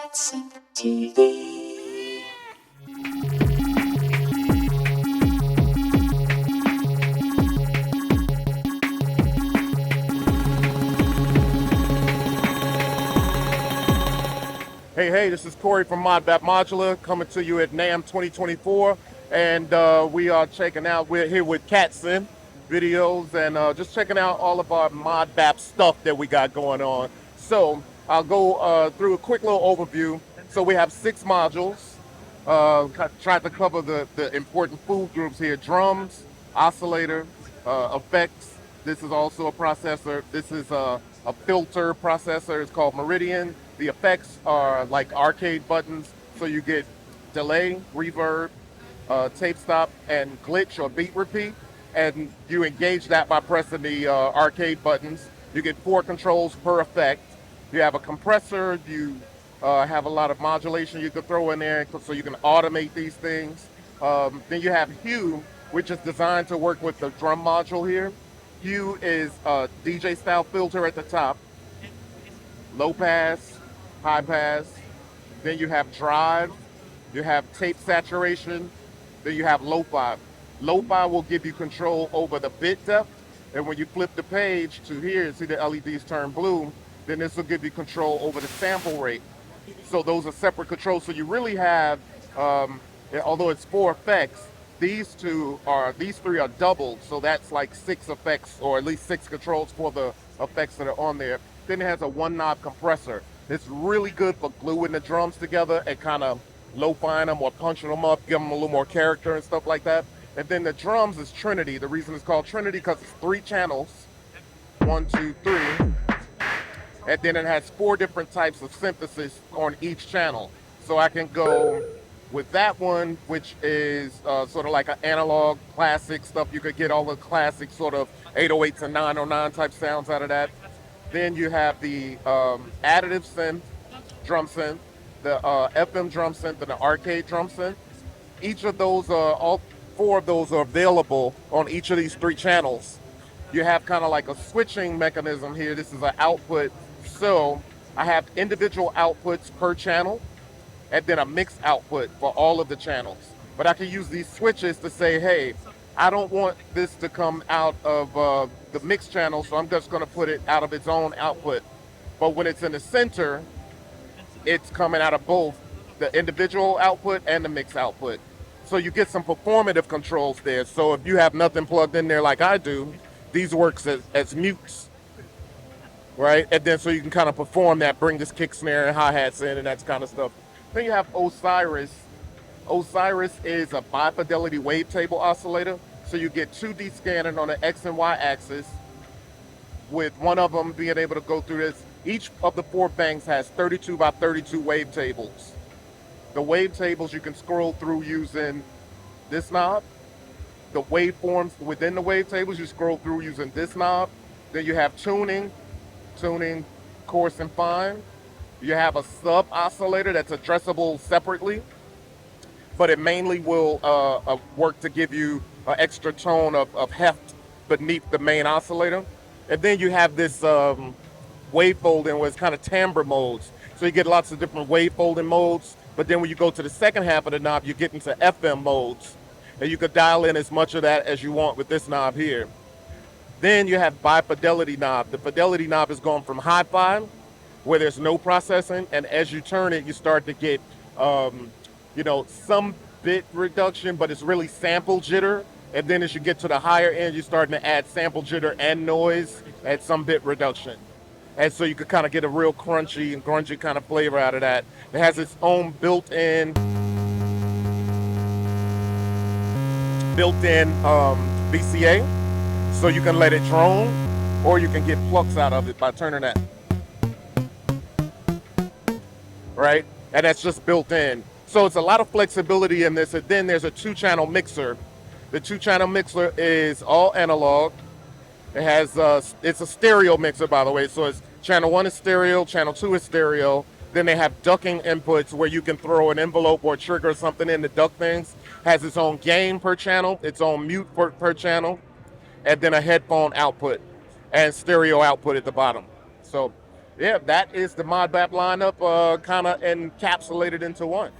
TV. Hey, this is Corry from ModBap Modular coming to you at NAMM 2024. And we are checking out, we're here with Katzen videos and just checking out all of our ModBap stuff that we got going on. So I'll go through a quick little overview. So we have 6 modules. Tried to cover the important food groups here: drums, oscillator, effects. This is also a processor. This is a filter processor. It's called Meridian. The effects are like arcade buttons, so you get delay, reverb, tape stop, and glitch or beat repeat. And you engage that by pressing the arcade buttons. You get 4 controls per effect. You have a compressor. You have a lot of modulation you can throw in there so you can automate these things. Then you have Hue, which is designed to work with the drum module here. Hue is a DJ style filter at the top, low pass, high pass. Then you have drive, you have tape saturation, then you have lo-fi. Lo-fi will give you control over the bit depth, and when you flip the page to here, see the LEDs turn blue, then this will give you control over the sample rate. So those are separate controls. So you really have, although it's 4 effects, these 3 are doubled. So that's like 6 effects, or at least 6 controls for the effects that are on there. Then it has a 1-knob compressor. It's really good for gluing the drums together and kind of lo-fiing them or punching them up, giving them a little more character and stuff like that. And then the drums is Trinity. The reason it's called Trinity because it's 3 channels, 1, 2, 3. And then it has 4 different types of synthesis on each channel. So I can go with that one, which is sort of like an analog classic stuff. You could get all the classic sort of 808s and 909 type sounds out of that. Then you have the additive synth, drum synth, the FM drum synth, and the arcade drum synth. Each of those, all 4 of those are available on each of these 3 channels. You have kind of like a switching mechanism here. This is an output. So I have individual outputs per channel and then a mixed output for all of the channels. But I can use these switches to say, hey, I don't want this to come out of the mixed channel, so I'm just going to put it out of its own output. But when it's in the center, it's coming out of both the individual output and the mixed output. So you get some performative controls there. So if you have nothing plugged in there like I do, these works as mutes, right? And then so you can kind of perform that, bring this kick snare and hi-hats in and that kind of stuff. Then you have Osiris. Osiris is a bi-fidelity wavetable oscillator. So you get 2D scanning on the X and Y axis, with one of them being able to go through this. Each of the 4 banks has 32 by 32 wavetables. The wavetables you can scroll through using this knob. The waveforms within the wavetables you scroll through using this knob. Then you have tuning, coarse and fine. You have a sub oscillator that's addressable separately, but it mainly will work to give you an extra tone of heft beneath the main oscillator. And then you have this wave folding where it's kind of timbre modes. So you get lots of different wave folding modes, but then when you go to the second half of the knob, you get into FM modes. And you could dial in as much of that as you want with this knob here. Then you have bi-fidelity knob. The fidelity knob is going from hi-fi, where there's no processing, and as you turn it, you start to get some bit reduction, but it's really sample jitter. And then as you get to the higher end, you're starting to add sample jitter and noise and some bit reduction. And so you could kind of get a real crunchy and grungy kind of flavor out of that. It has its own built-in VCA, so you can let it drone, or you can get plucks out of it by turning that. Right? And that's just built in. So it's a lot of flexibility in this. And then there's a 2-channel mixer. The 2-channel mixer is all analog. It has it's a stereo mixer, by the way. So it's channel 1 is stereo, channel 2 is stereo. Then they have ducking inputs where you can throw an envelope or trigger something in to duck things. Has its own gain per channel, its own mute per channel, and then a headphone output and stereo output at the bottom. So Yeah, that is the ModBap lineup, kind of encapsulated into one.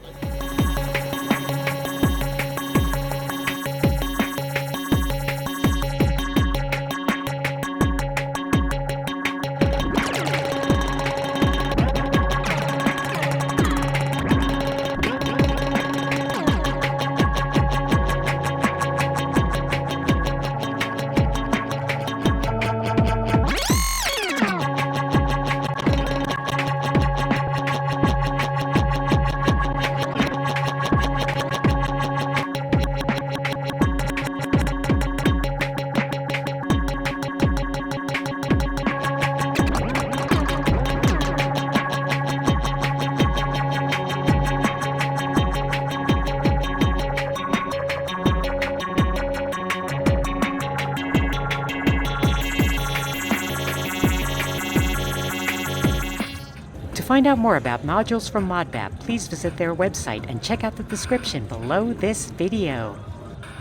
To find out more about modules from ModBap, please visit their website and check out the description below this video.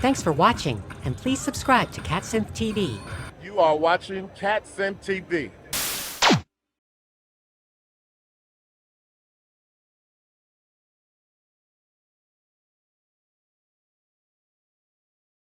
Thanks for watching, and please subscribe to CatSynth TV. You are watching CatSynth TV.